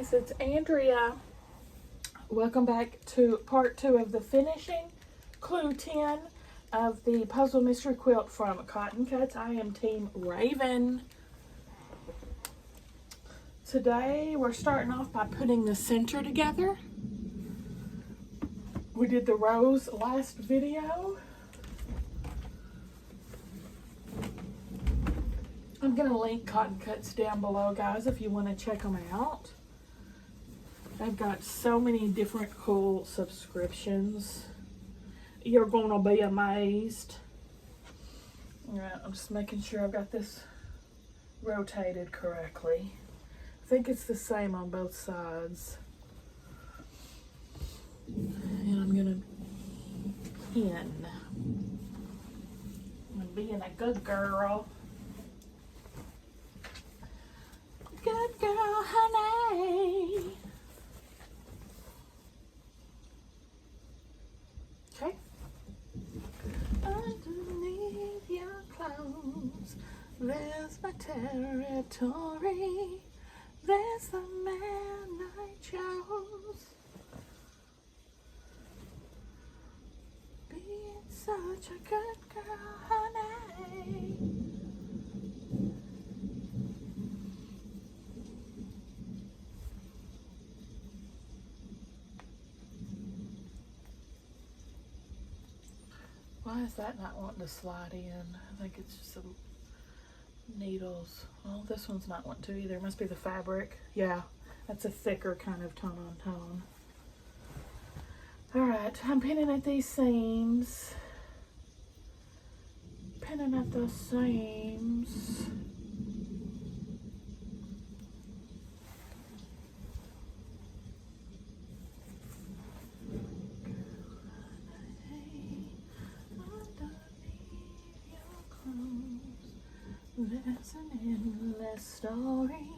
guys, it's Andrea. Welcome back to part 2 of the finishing clue 10 of the puzzle mystery quilt from Cotton Cuts. I am Team Raven. Today we're starting off by putting the center together. We did the rows last video. I'm going to link Cotton Cuts down below, guys, if you want to check them out. They've got so many different cool subscriptions. You're going to be amazed. Alright, I'm just making sure I've got this rotated correctly. I think it's the same on both sides. And I'm going to pin. I'm being a good girl. Good girl, honey. Okay. Underneath your clothes, there's my territory. There's the man I chose. Being such a good girl, honey. Why is that not wanting to slide in? I think it's just some needles. Well, this one's not wanting to either. It must be the fabric. Yeah, that's a thicker kind of tone on tone. Alright, I'm pinning at these seams. Pinning at those seams. There's an endless story.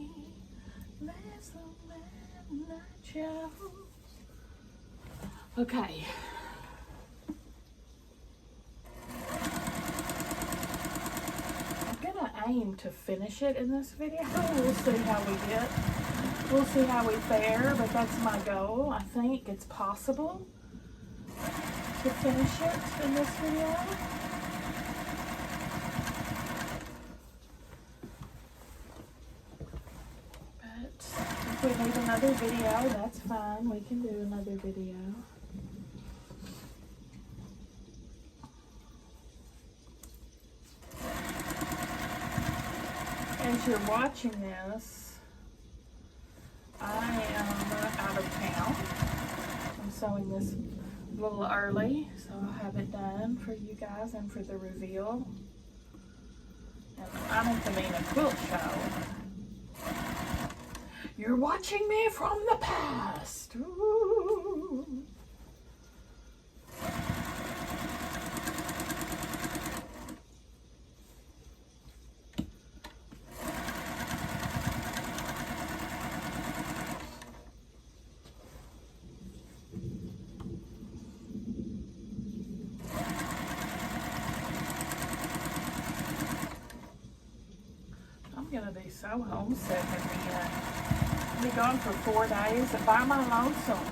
There's the man I chose. Okay. I'm gonna aim to finish it in this video. We'll see how we get. We'll see how we fare, but that's my goal. I think it's possible to finish it in this video. If we need another video, that's fine. We can do another video. As you're watching this, I am out of town. I'm sewing this a little early, so I'll have it done for you guys and for the reveal. And I'm at the Mina Quilt Show. You're watching me from the past. Ooh. I'm gonna be so homesick at the end. Be gone for 4 days by my lonesome.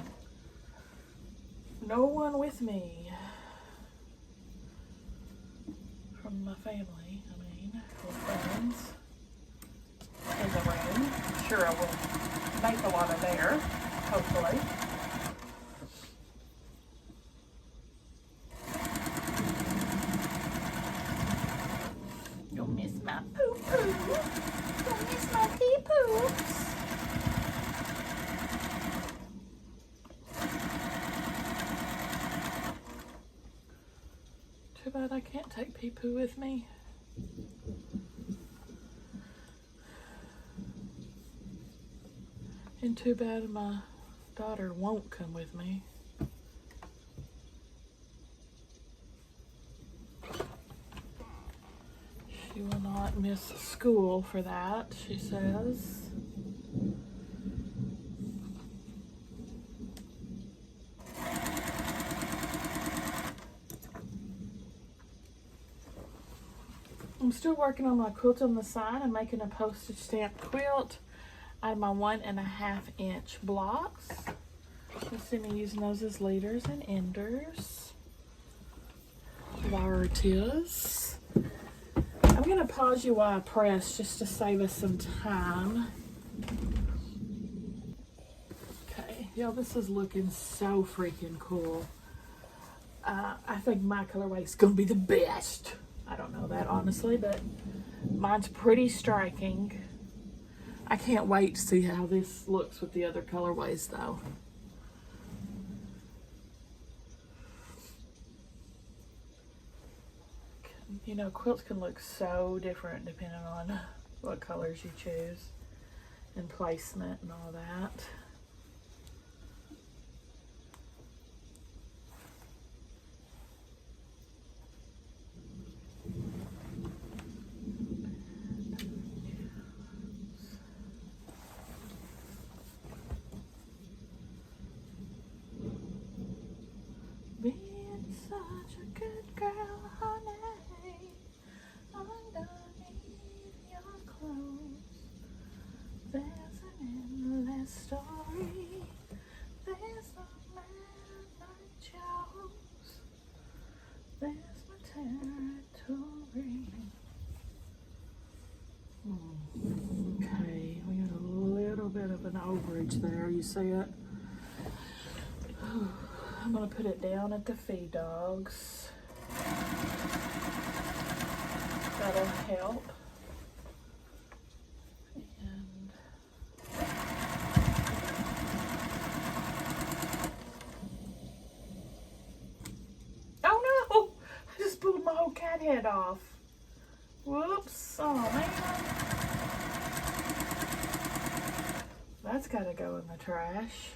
No one with me. From my family, I mean, or friends in the room. I'm sure I will make a lot of there, hopefully. You'll miss my poo-poo. You'll miss my pee-poops. Too bad I can't take pee-poo with me. And too bad my daughter won't come with me. She will not miss school for that, she says. I'm still working on my quilt on the side. I'm making a postage stamp quilt. out of my 1.5 inch blocks. You see me using those as leaders and enders. There it is. I'm gonna pause you while I press just to save us some time. Okay, y'all, this is looking so freaking cool. I think my colorway is gonna be the best. I don't know that honestly, but mine's pretty striking. I can't wait to see how this looks with the other colorways though. You know, quilts can look so different depending on what colors you choose and placement and all that. Being such a good girl, honey, underneath your clothes, there's an endless story. There's no man I chose. There's my territory. Okay, we got a little bit of an overage there. You see it? I'm gonna put it down at the feed dogs. That'll help. And oh no! I just pulled my whole cat head off. Whoops! Oh man. That's gotta go in the trash.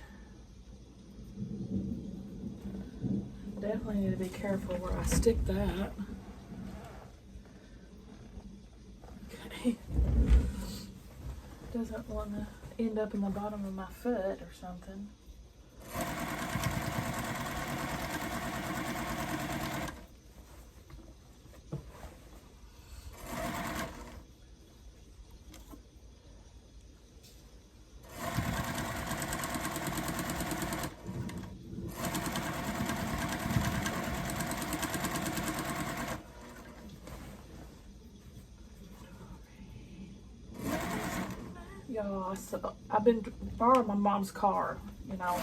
Definitely need to be careful where I stick that. Okay. Doesn't want to end up in the bottom of my foot or something. Y'all, so I've been borrowing my mom's car, you know,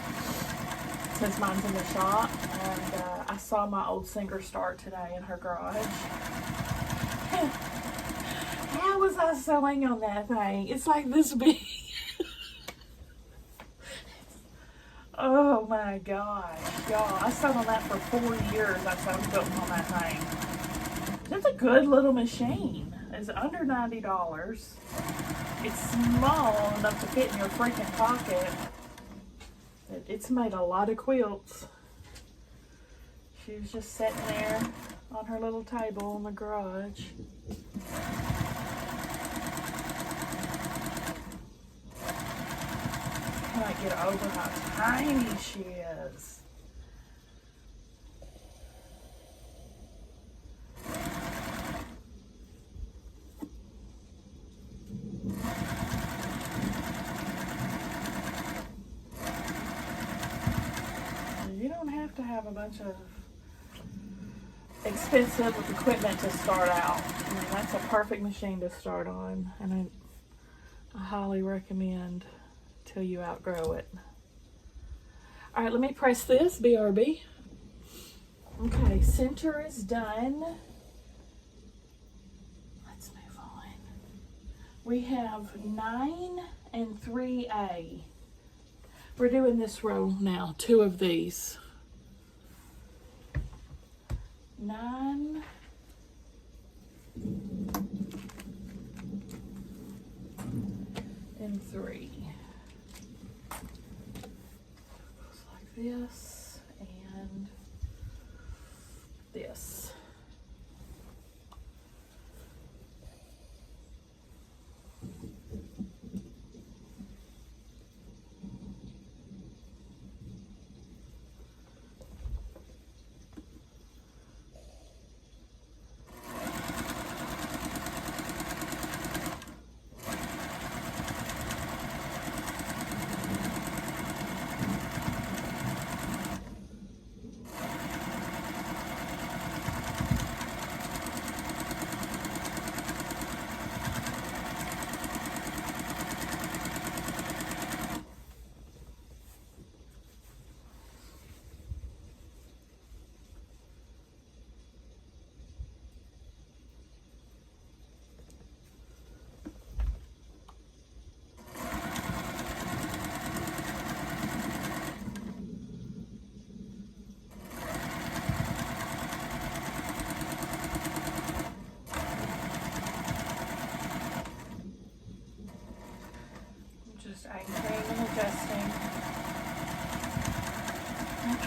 since mine's in the shop, and I saw my old Singer start today in her garage. How was I sewing on that thing? It's like this big. Oh my gosh, y'all, I sewed on that for 4 years. I sewed quilting on that thing. It's a good little machine. It's under $90. It's small enough to fit in your freaking pocket. It's made a lot of quilts. She was just sitting there on her little table in the garage. I can't get over how tiny she is. You don't have to have a bunch of expensive equipment to start out. I mean, that's a perfect machine to start on, and I highly recommend till you outgrow it. All right, let me press this, BRB. Okay, center is done. Let's move on. We have 9 and 3A. We're doing this row now, 2 of these. 9 and 3. Goes like this and this.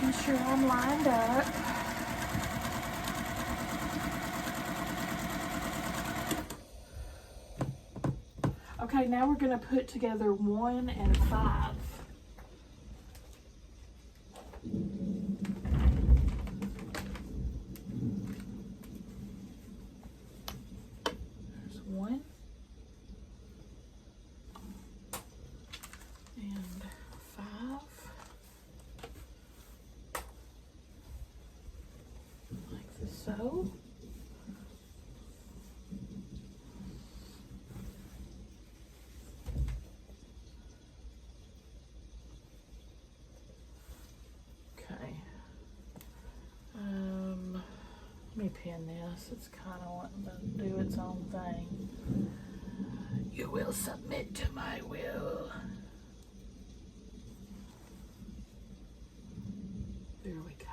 making sure I'm lined up. Okay, now we're going to put together 1 and 5. There's 1 and 5. Like so. Let me pin this. It's kind of wanting to do its own thing. You will submit to my will. There we go.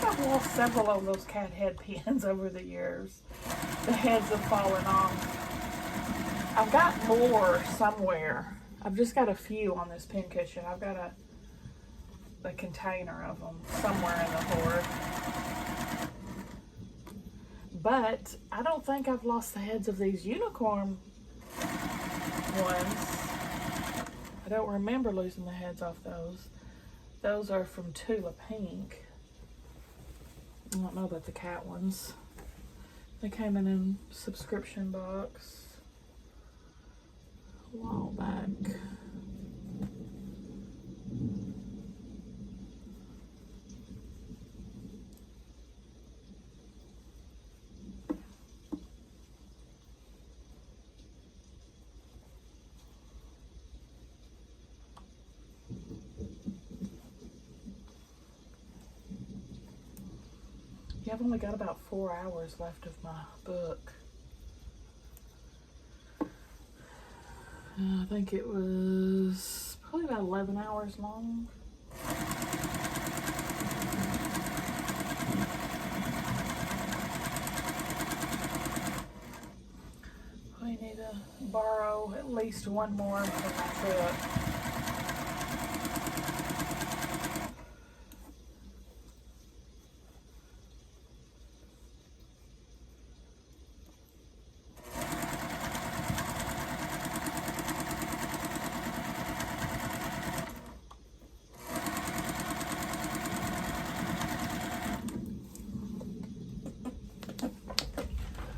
I've lost several of those cat head pins over the years. The heads have fallen off. I've got more somewhere. I've just got a few on this pin cushion. I've got a container of them somewhere in the hoard. But I don't think I've lost the heads of these unicorn ones. I don't remember losing the heads off those. Those are from Tula Pink. I don't know about the cat ones. They came in a subscription box a while back. I've only got about 4 hours left of my book. I think it was probably about 11 hours long. I need to borrow at least one more for my trip.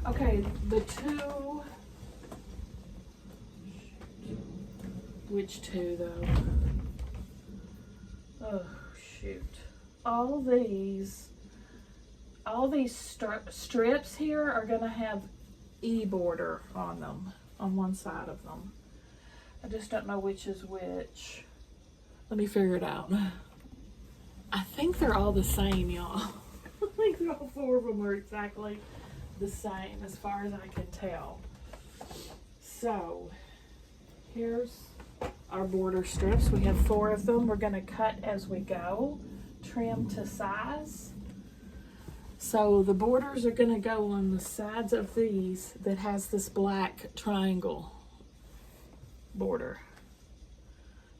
Okay, the two, which two though? Oh shoot. All these strips here are gonna have E border on them, on one side of them. I just don't know which is which. Let me figure it out. I think they're all the same, y'all. I think all 4 of them are exactly the same as far as I can tell. So here's our border strips. We have 4 of them. We're going to cut as we go, trim to size. So the borders are going to go on the sides of these that has this black triangle border.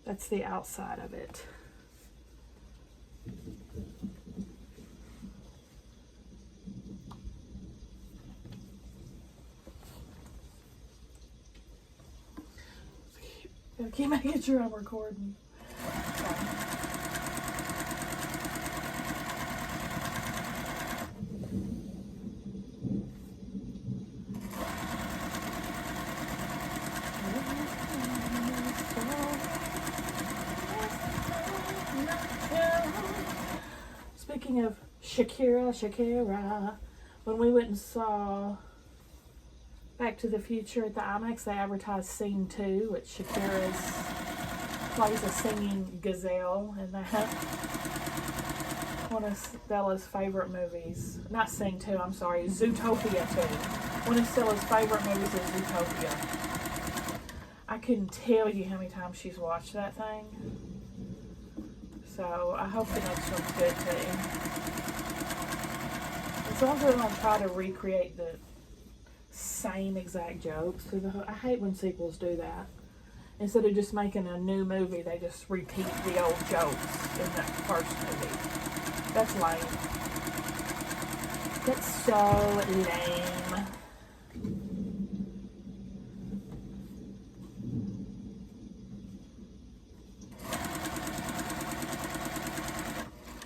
That's the outside of it. Gotta keep making sure I'm recording. Speaking of Shakira, when we went and saw Back to the Future at the IMAX, they advertised Scene 2, which Shakira plays a singing gazelle, and that's one of Bella's favorite movies. Not Scene 2, I'm sorry, Zootopia 2. One of Stella's favorite movies is Zootopia. I couldn't tell you how many times she's watched that thing. So So I hope the next one's good too. As long as they don't try to recreate the same exact jokes through the whole. I hate when sequels do that. Instead of just making a new movie, they just repeat the old jokes in the first movie. That's lame. That's so lame.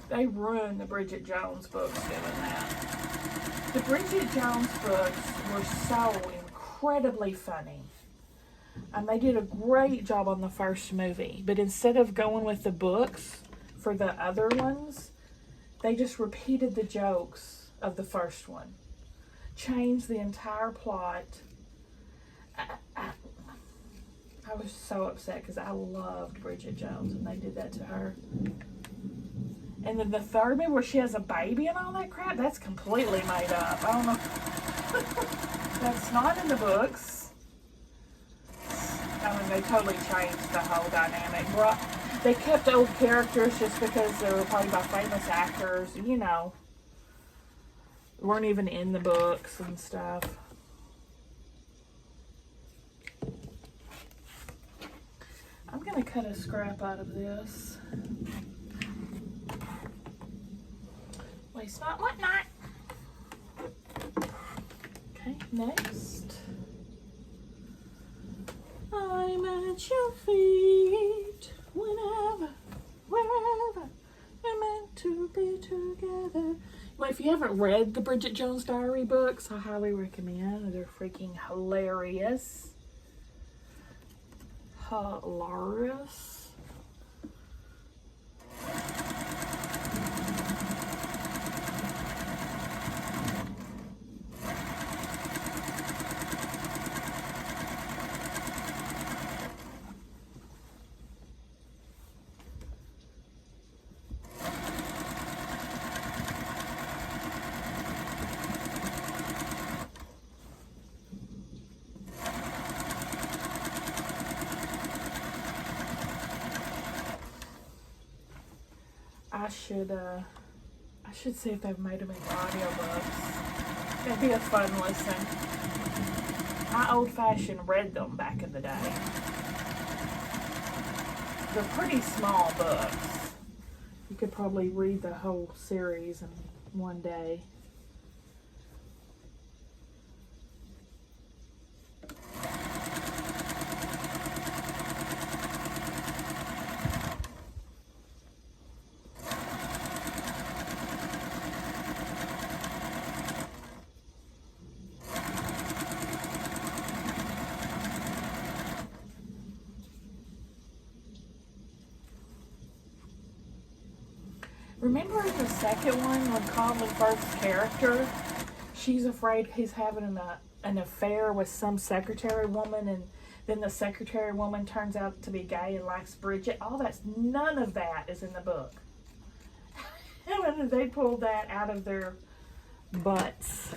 They ruined the Bridget Jones books doing that. The Bridget Jones books were so incredibly funny. And they did a great job on the first movie. But instead of going with the books for the other ones, they just repeated the jokes of the first one. Changed the entire plot. I was so upset because I loved Bridget Jones and they did that to her. And then the third movie where she has a baby and all that crap, that's completely made up. I don't know. That's not in the books. I mean, they totally changed the whole dynamic. They kept old characters just because they were played by famous actors, you know. Weren't even in the books and stuff. I'm going to cut a scrap out of this. Waste not, whatnot. Okay, next. I'm at your feet whenever, wherever we're meant to be together. Well, if you haven't read the Bridget Jones Diary books, I highly recommend. They're freaking hilarious. Hilarious. I should see if they've made them into audiobooks. That'd be a fun listen. I old-fashioned read them back in the day. They're pretty small books. You could probably read the whole series in one day. Remember in the second one when Conley Firth's character, she's afraid he's having an affair with some secretary woman, and then the secretary woman turns out to be gay and likes Bridget. None of that is in the book. And they pulled that out of their butts.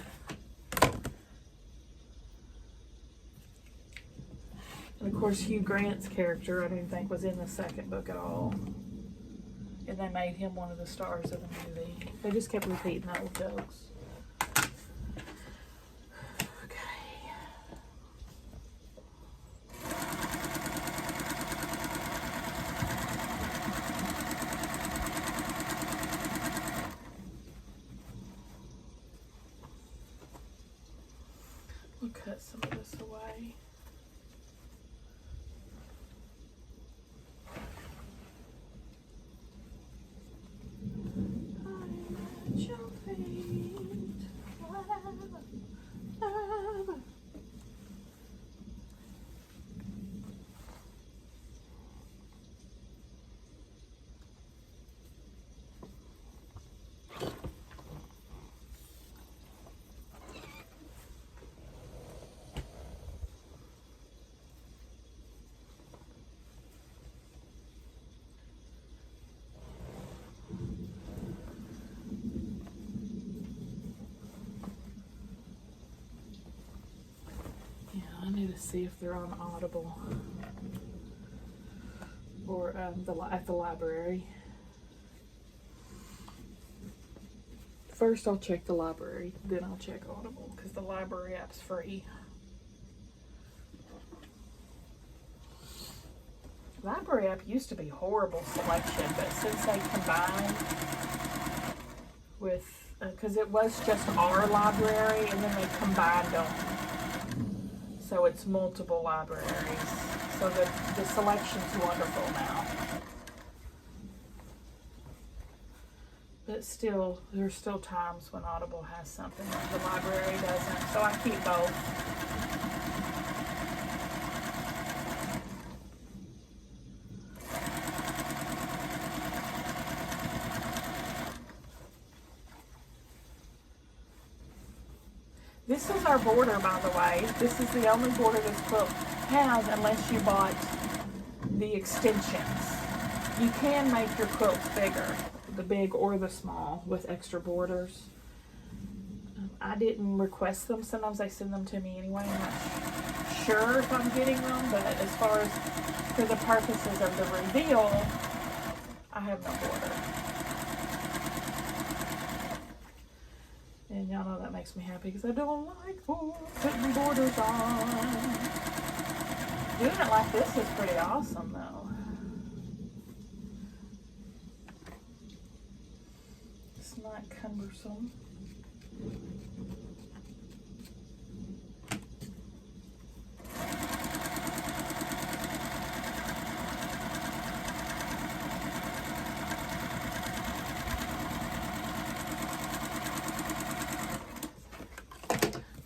And of course, Hugh Grant's character I didn't think was in the second book at all. And they made him one of the stars of the movie. They just kept repeating old jokes. Okay. We'll cut some of this away. I need to see if they're on Audible or at the library. first I'll check the library, then I'll check Audible, because the library app's free. Library app used to be horrible selection, but since they combined with, because it was just our library, and then they combined them, so it's multiple libraries. So the selection's wonderful now. But still, there's still times when Audible has something that the library doesn't, so I keep both. This is our border, by the way. This is the only border this quilt has, unless you bought the extensions. You can make your quilts bigger, the big or the small, with extra borders. I didn't request them. Sometimes they send them to me anyway. I'm not sure if I'm getting them, but as far as for the purposes of the reveal, I have no border. And y'all know that makes me happy because I don't like putting borders on. Doing it like this is pretty awesome though. It's not cumbersome.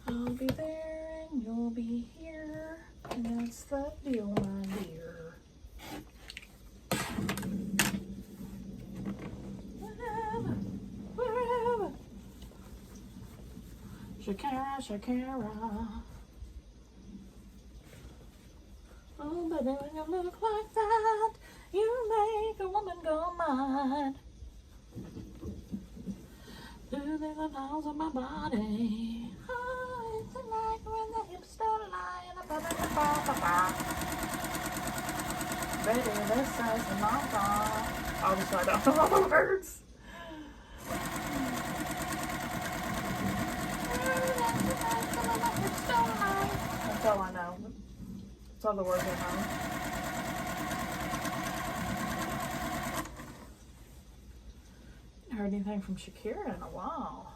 I'll be there and you'll be here, and that's the deal, my dear. Wherever, wherever. Shakira, Shakira. Oh, but when you look like that, you make a woman go mad. Do the laws of my body. Oh, it's like when the hips don't lie and baby, this says the mama. Obviously, I don't know all the words. That's all I know. That's all the words I know. Heard anything from Shakira in a while.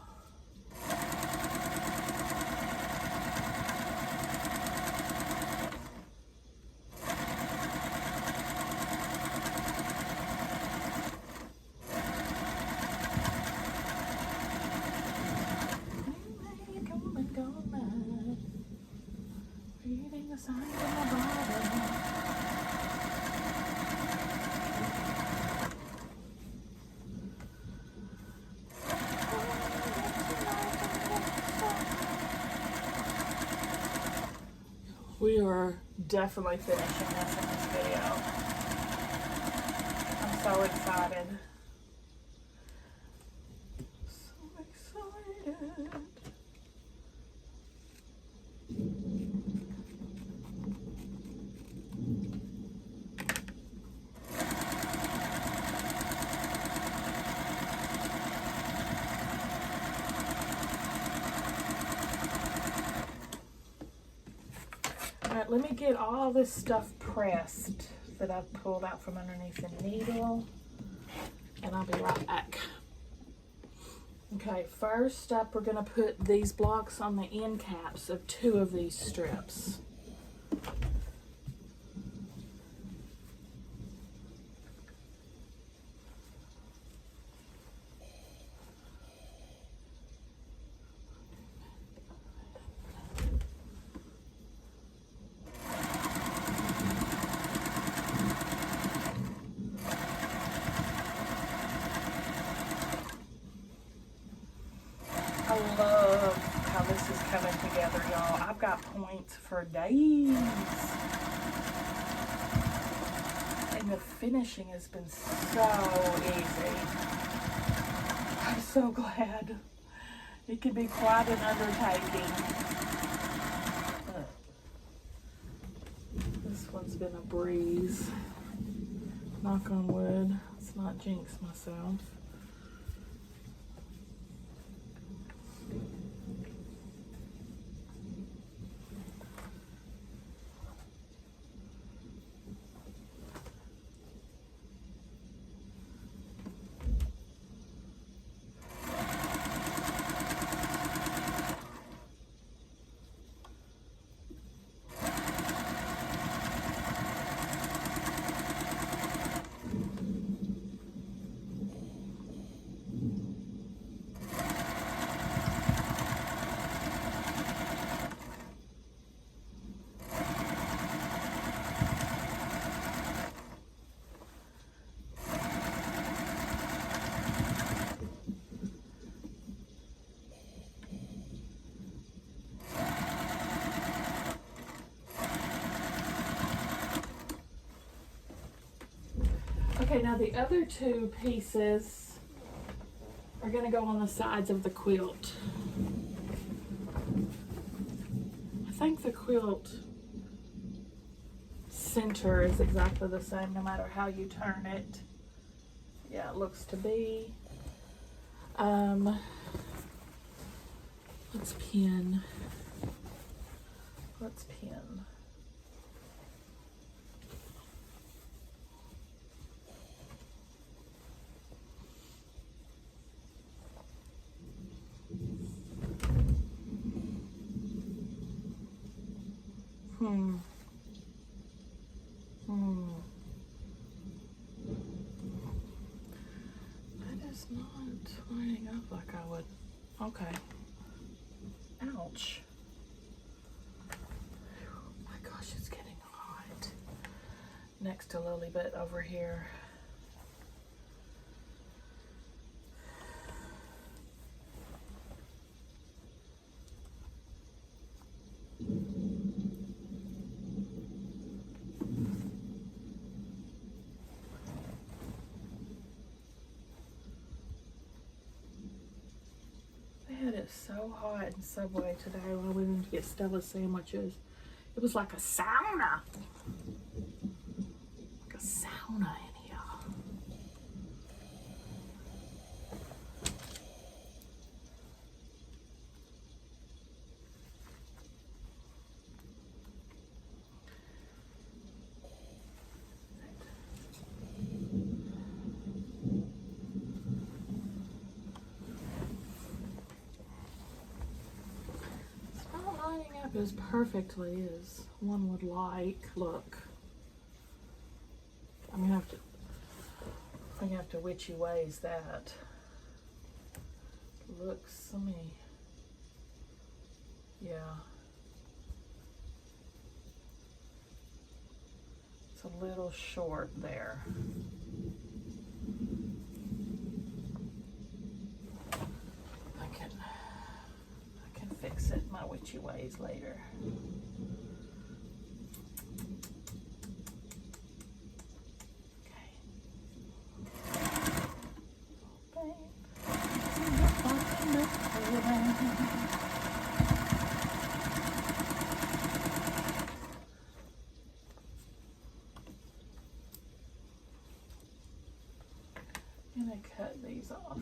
Reading the signs of my body. We are definitely finishing this in this video. I'm so excited. So excited. Alright, let me get all this stuff pressed that I've pulled out from underneath the needle, and I'll be right back. Okay, first up we're going to put these blocks on the end caps of 2 of these strips. I love how this is coming together, y'all. I've got points for days. And the finishing has been so easy. I'm so glad. It can be quite an undertaking. This one's been a breeze. Knock on wood. Let's not jinx myself. Okay, now the other two pieces are going to go on the sides of the quilt. I think the quilt center is exactly the same no matter how you turn it. Yeah, it looks to be. Let's pin. Let's pin. That is not lining up like I would. Okay. Ouch. Oh my gosh, it's getting hot. Next a little bit over here. It's so hot in Subway today when we went to get Stella's sandwiches. It was like a sauna. Like a sauna in here. As perfectly as one would like. Look, I'm gonna have to witchy ways that. Looks, let me, yeah. It's a little short there. Fix it my witchy ways later. I'm gonna cut these off.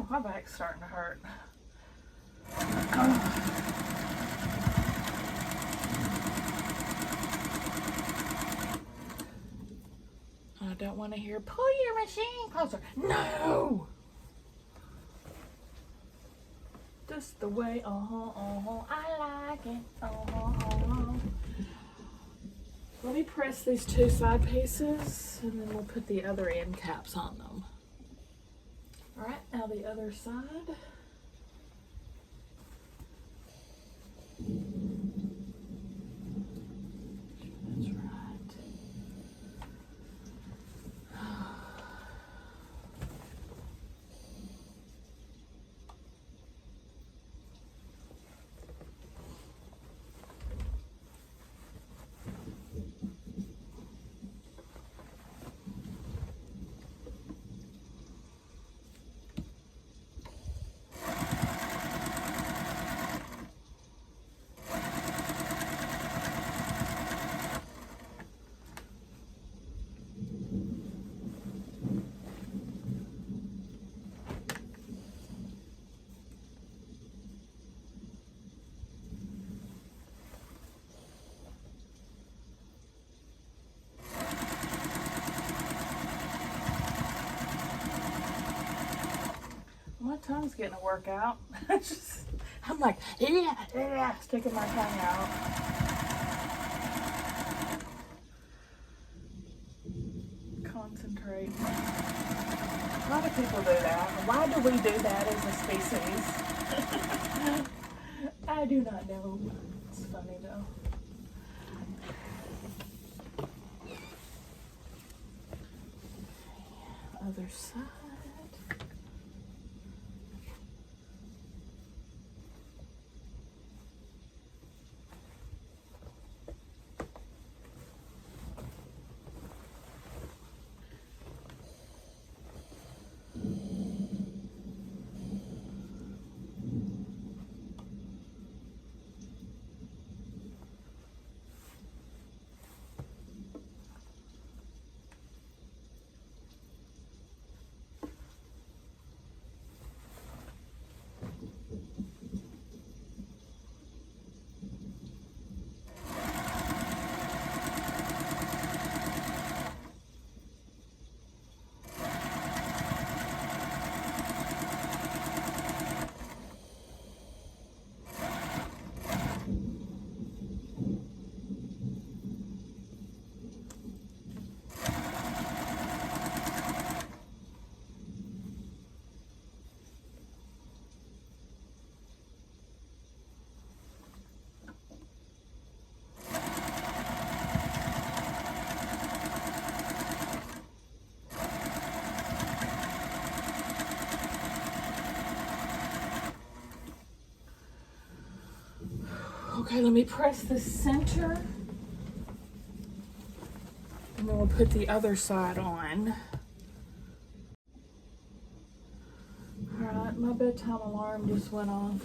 My back's starting to hurt. I don't want to hear, pull your machine closer. No! Just the way, I like it. Let me press these two side pieces and then we'll put the other end caps on them. Alright, now the other side. tongue's getting a workout. I'm like, yeah, sticking my tongue out. Concentrate. A lot of people do that. Why do we do that as a species? I do not know. It's funny though. Other side. Okay, let me press the center. And then we'll put the other side on. Alright, my bedtime alarm just went off.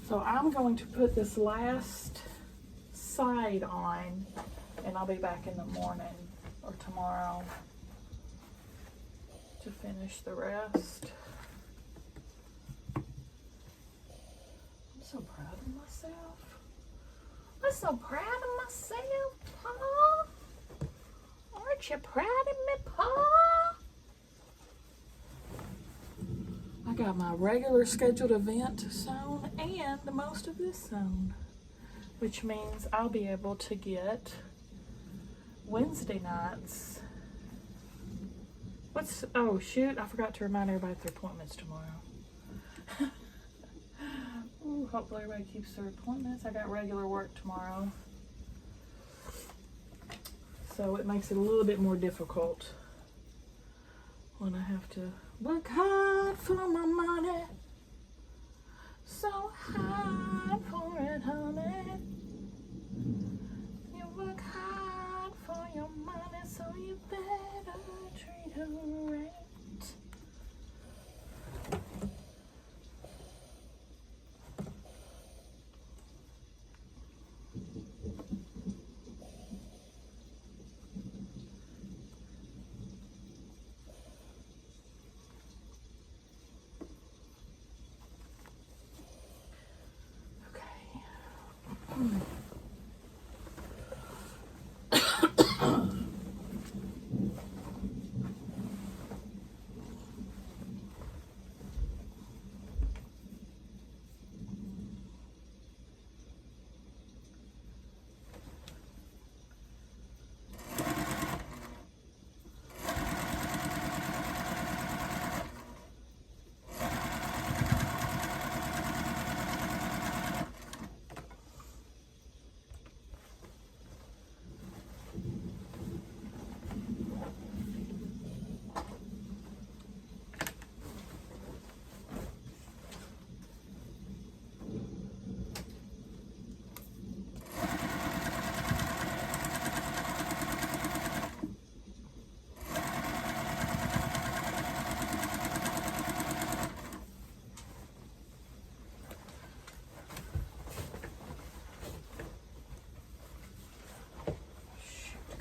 So I'm going to put this last side on, and I'll be back in the morning or tomorrow to finish the rest. I'm so proud of myself. I'm so proud of myself, Pa. Aren't you proud of me, Pa? I got my regular scheduled event sewn and most of this sewn, which means I'll be able to get Wednesday nights. Oh shoot, I forgot to remind everybody of their appointments tomorrow. Ooh, hopefully everybody keeps their appointments. I got regular work tomorrow, so it makes it a little bit more difficult when I have to work hard for my money. So hard for it, honey. You work hard for your money, so you better treat her right.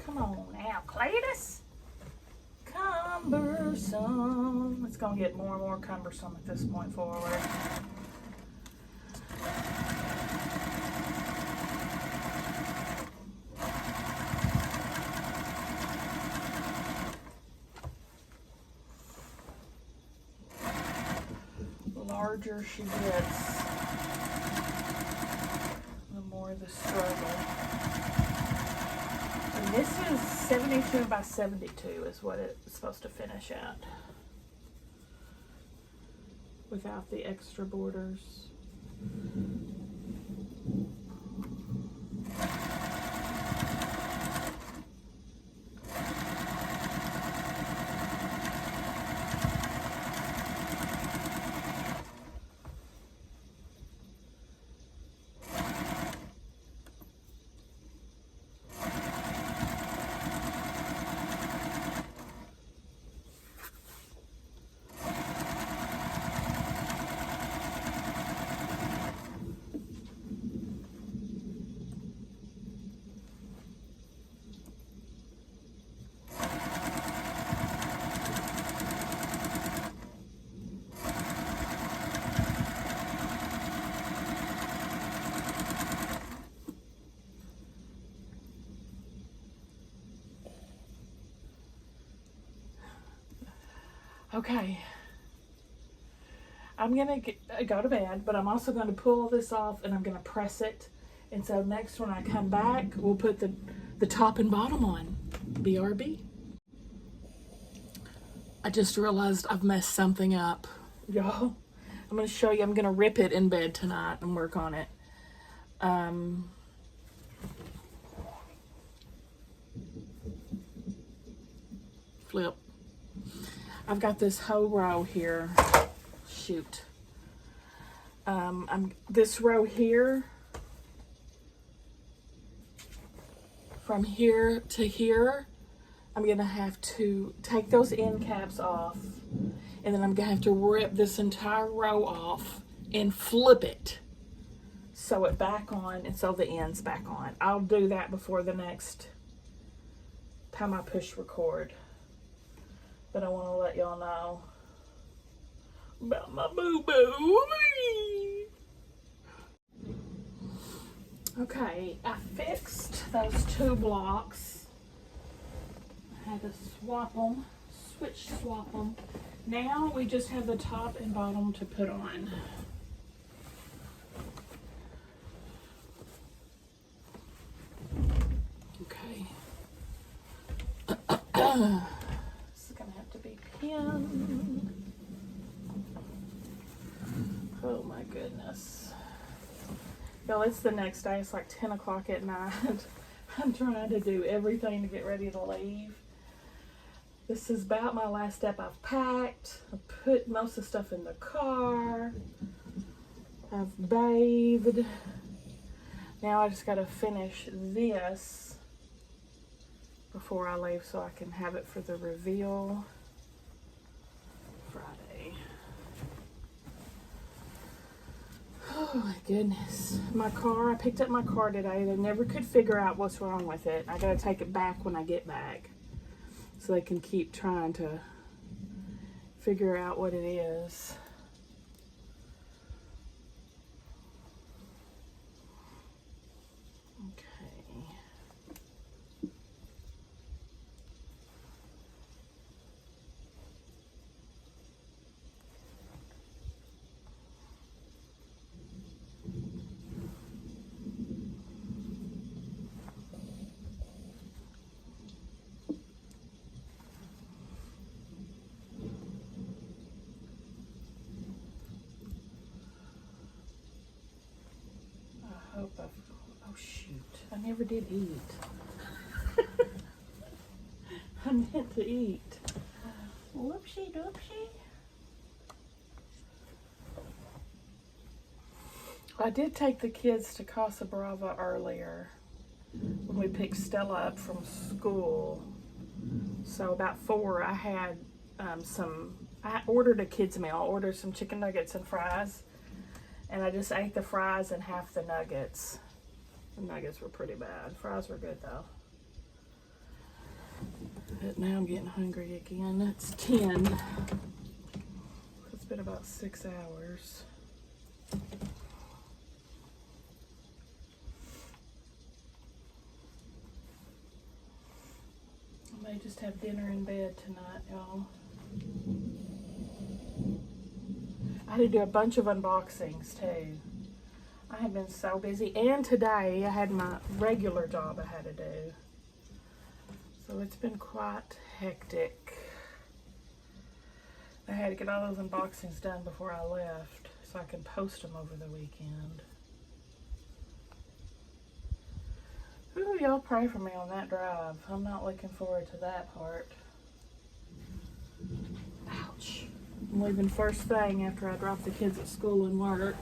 Come on now, Cletus. Cumbersome. It's going to get more and more cumbersome at this point forward. larger she gets, the more the struggle. And this is 72 by 72 is what it's supposed to finish at, without the extra borders. Okay, I'm gonna go to bed, but I'm also going to pull this off and I'm going to press it. And so next when I come back, we'll put the top and bottom on. BRB. I just realized I've messed something up, y'all. I'm going to show you. I'm going to rip it in bed tonight and work on it. Flip. I've got this whole row here. Shoot. This row here, from here to here, I'm gonna have to take those end caps off, and then I'm gonna have to rip this entire row off and flip it, sew it back on, and sew the ends back on. I'll do that before the next time I push record. But I want to let y'all know about my boo-boo. Okay, I fixed those 2 blocks. I had to switch swap them. Now we just have the top and bottom to put on. Okay. Oh my goodness. Y'all, it's the next day. It's like 10 o'clock at night. I'm trying to do everything to get ready to leave. This is about my last step. I've packed. I've put most of the stuff in the car. I've bathed. Now I just got to finish this before I leave so I can have it for the reveal Friday. Oh my goodness. My car, I picked up my car today. They never could figure out what's wrong with it. I gotta take it back when I get back so they can keep trying to figure out what it is. Oh shoot, I never did eat. I meant to eat. Whoopsie doopsie. I did take the kids to Casa Brava earlier when we picked Stella up from school. So about 4, I had I ordered a kids meal. I ordered some chicken nuggets and fries. And I just ate the fries and half the nuggets. The nuggets were pretty bad. Fries were good though. But now I'm getting hungry again. It's 10. It's been about 6 hours. I may just have dinner in bed tonight, y'all. I had to do a bunch of unboxings too. I have been so busy, and today I had my regular job I had to do. So it's been quite hectic. I had to get all those unboxings done before I left so I can post them over the weekend. Ooh, y'all pray for me on that drive. I'm not looking forward to that part. Ouch. I'm leaving first thing after I drop the kids at school and work.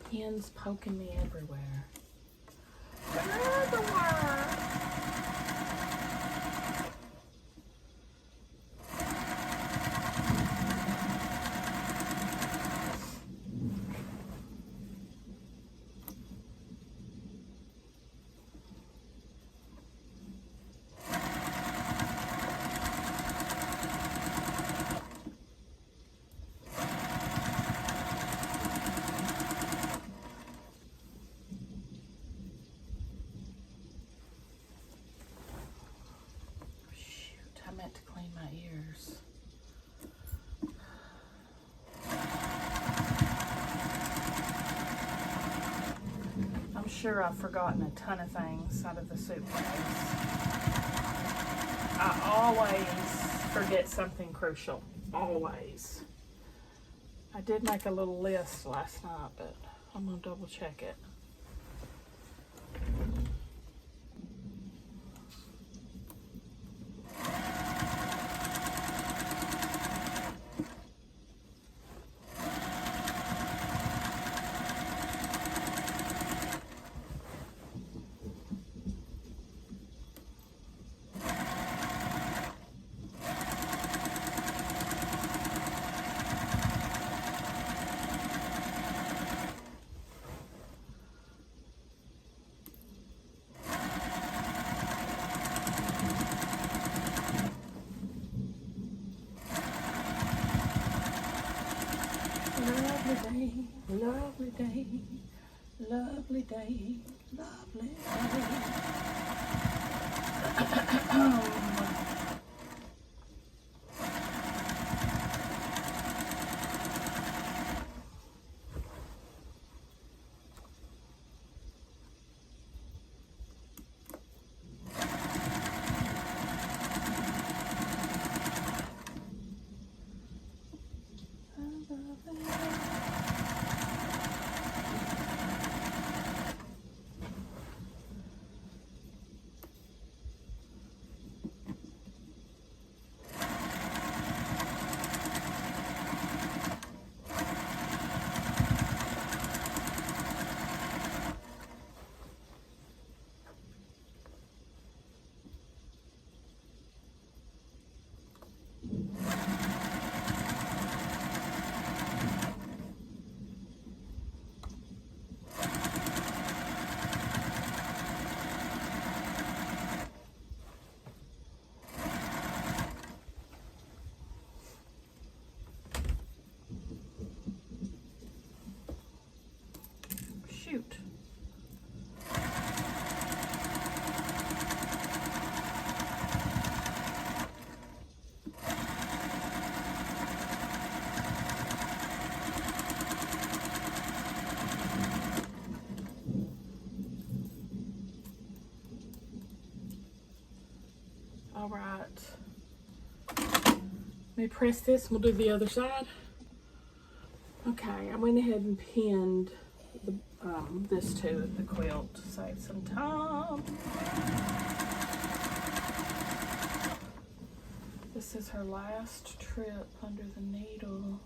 Pins poking me everywhere. Everywhere. To clean my ears. I'm sure I've forgotten a ton of things out of the suitcase. I always forget something crucial. Always. I did make a little list last night, but I'm gonna double check it. Lovely day, lovely day, lovely day. Shoot. All right. Let me press this. We'll do the other side. Okay, I went ahead and pinned the this to the quilt to save some time. This is her last trip under the needle.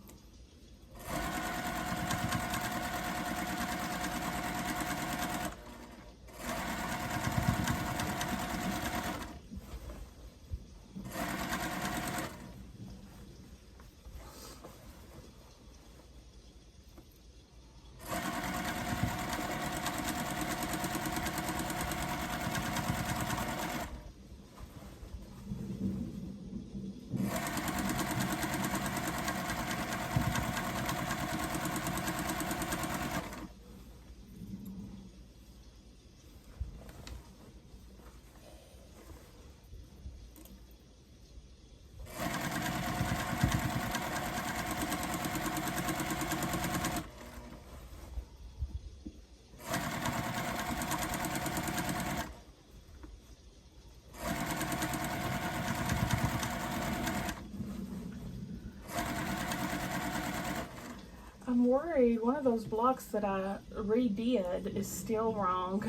I'm worried one of those blocks that I redid is still wrong.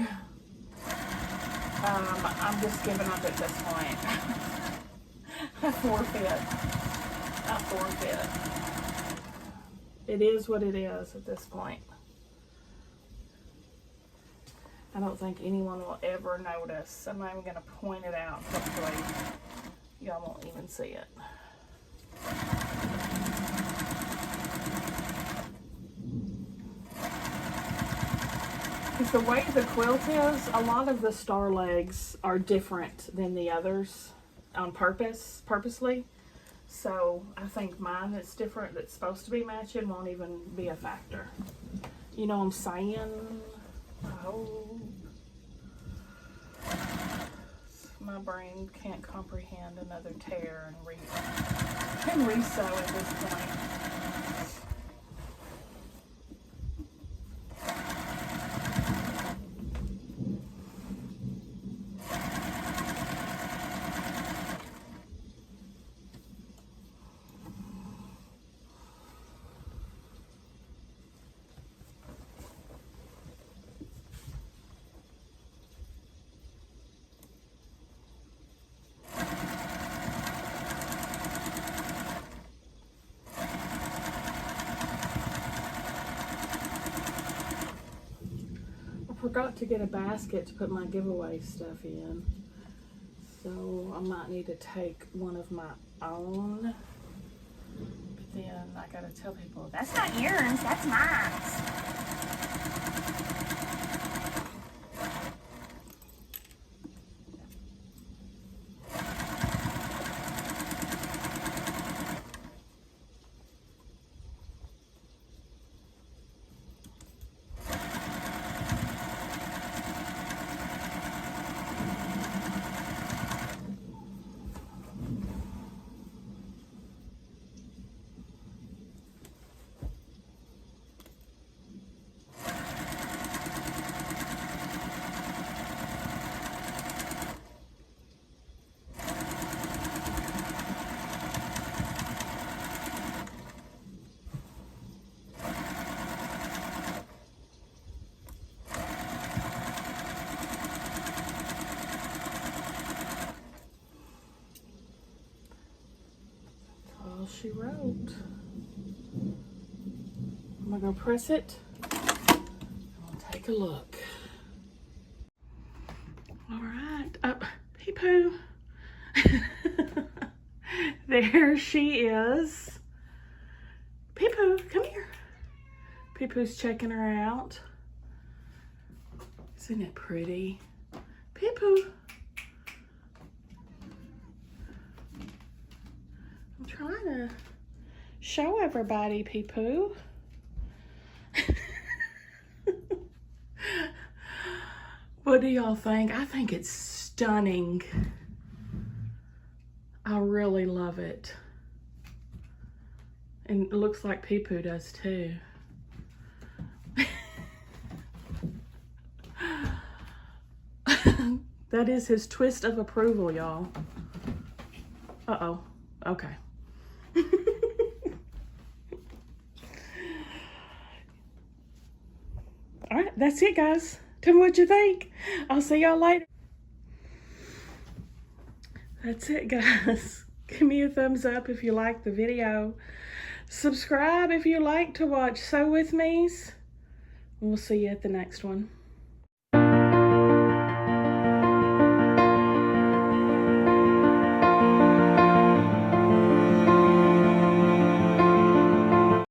I'm just giving up at this point. I forfeit. It is what it is at this point. I don't think anyone will ever notice. I'm not even going to point it out. Hopefully, y'all won't even see it. Because the way the quilt is, a lot of the star legs are different than the others on purposely. So I think mine that's different, that's supposed to be matching, won't even be a factor. You know what I'm saying? I hope. My brain can't comprehend another tear and re-sew at this point. Forgot to get a basket to put my giveaway stuff in, so I might need to take one of my own, but then I gotta tell people that's not yours, that's mine. She wrote. I'm gonna go press it. I'll take a look. All right, Pee-Poo. There she is. Pee-Poo, come here. Pee-Poo's checking her out. Isn't it pretty? Pee-Poo. Trying to show everybody, Pee-Poo. What do y'all think? I think it's stunning. I really love it. And it looks like Pee-Poo does too. That is his twist of approval, y'all. Uh-oh. Okay. All right, that's it, guys. Tell me what you think. I'll see y'all later. That's it, guys. Give me a thumbs up if you liked the video. Subscribe if you like to watch Sew With Me's. We'll see you at the next one.